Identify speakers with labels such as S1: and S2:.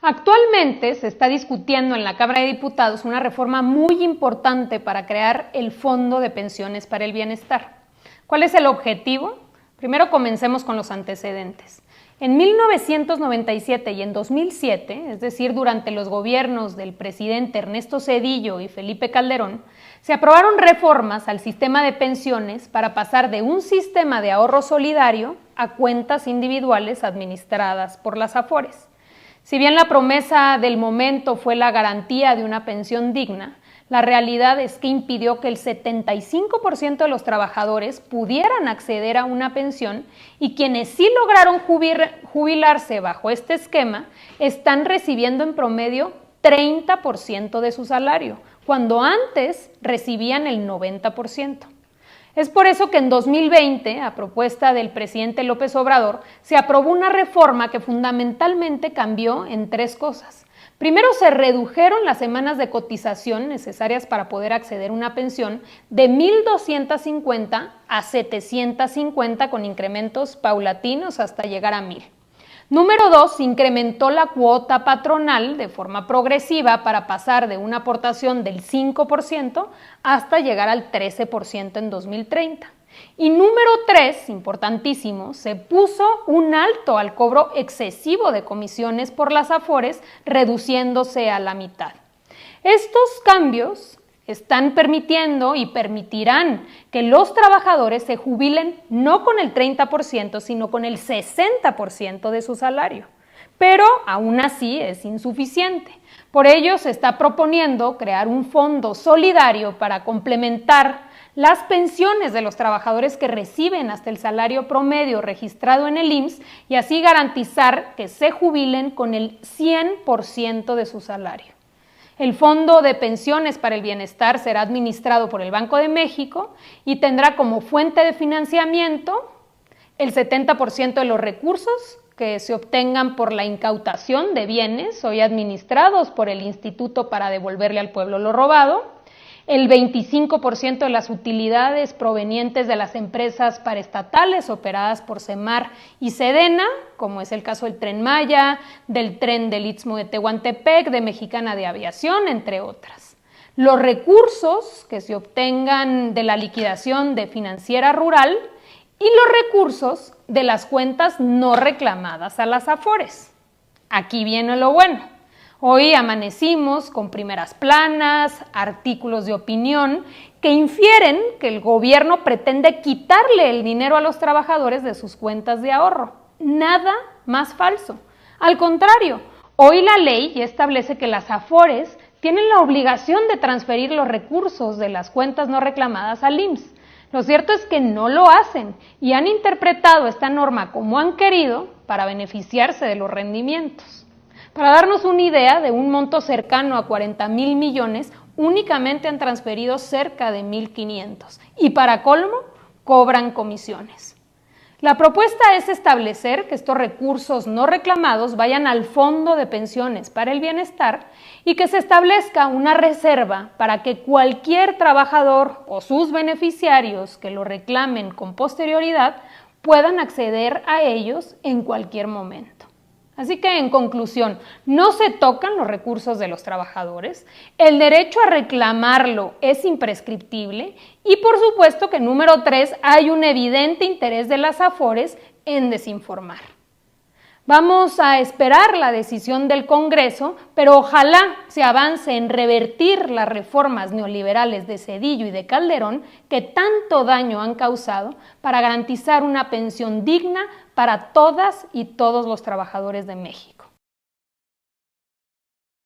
S1: Actualmente se está discutiendo en la Cámara de Diputados una reforma muy importante para crear el Fondo de Pensiones para el Bienestar. ¿Cuál es el objetivo? Primero comencemos con los antecedentes. En 1997 y en 2007, es decir, durante los gobiernos del presidente Ernesto Zedillo y Felipe Calderón, se aprobaron reformas al sistema de pensiones para pasar de un sistema de ahorro solidario a cuentas individuales administradas por las AFORES. Si bien la promesa del momento fue la garantía de una pensión digna, la realidad es que impidió que el 75% de los trabajadores pudieran acceder a una pensión y quienes sí lograron jubilarse bajo este esquema están recibiendo en promedio 30% de su salario, cuando antes recibían el 90%. Es por eso que en 2020, a propuesta del presidente López Obrador, se aprobó una reforma que fundamentalmente cambió en tres cosas. Primero, se redujeron las semanas de cotización necesarias para poder acceder a una pensión de 1,250 a 750 con incrementos paulatinos hasta llegar a 1,000. Número 2, se incrementó la cuota patronal de forma progresiva para pasar de una aportación del 5% hasta llegar al 13% en 2030. Y número 3, importantísimo, se puso un alto al cobro excesivo de comisiones por las AFORES, reduciéndose a la mitad. Estos cambios están permitiendo y permitirán que los trabajadores se jubilen no con el 30%, sino con el 60% de su salario. Pero aún así es insuficiente. Por ello se está proponiendo crear un fondo solidario para complementar las pensiones de los trabajadores que reciben hasta el salario promedio registrado en el IMSS y así garantizar que se jubilen con el 100% de su salario. El Fondo de Pensiones para el Bienestar será administrado por el Banco de México y tendrá como fuente de financiamiento el 70% de los recursos que se obtengan por la incautación de bienes hoy administrados por el Instituto para devolverle al pueblo lo robado, el 25% de las utilidades provenientes de las empresas paraestatales operadas por SEMAR y SEDENA, como es el caso del Tren Maya, del Tren del Istmo de Tehuantepec, de Mexicana de Aviación, entre otras. Los recursos que se obtengan de la liquidación de Financiera Rural y los recursos de las cuentas no reclamadas a las AFORES. Aquí viene lo bueno. Hoy amanecimos con primeras planas, artículos de opinión que infieren que el gobierno pretende quitarle el dinero a los trabajadores de sus cuentas de ahorro. Nada más falso. Al contrario, hoy la ley ya establece que las AFORES tienen la obligación de transferir los recursos de las cuentas no reclamadas al IMSS. Lo cierto es que no lo hacen y han interpretado esta norma como han querido para beneficiarse de los rendimientos. Para darnos una idea, de un monto cercano a 40,000 millones, únicamente han transferido cerca de 1,500 y para colmo, cobran comisiones. La propuesta es establecer que estos recursos no reclamados vayan al Fondo de Pensiones para el Bienestar y que se establezca una reserva para que cualquier trabajador o sus beneficiarios que lo reclamen con posterioridad puedan acceder a ellos en cualquier momento. Así que, en conclusión, no se tocan los recursos de los trabajadores, el derecho a reclamarlo es imprescriptible y, por supuesto, que número 3, hay un evidente interés de las AFORES en desinformar. Vamos a esperar la decisión del Congreso, pero ojalá se avance en revertir las reformas neoliberales de Zedillo y de Calderón que tanto daño han causado para garantizar una pensión digna para todas y todos los trabajadores de México.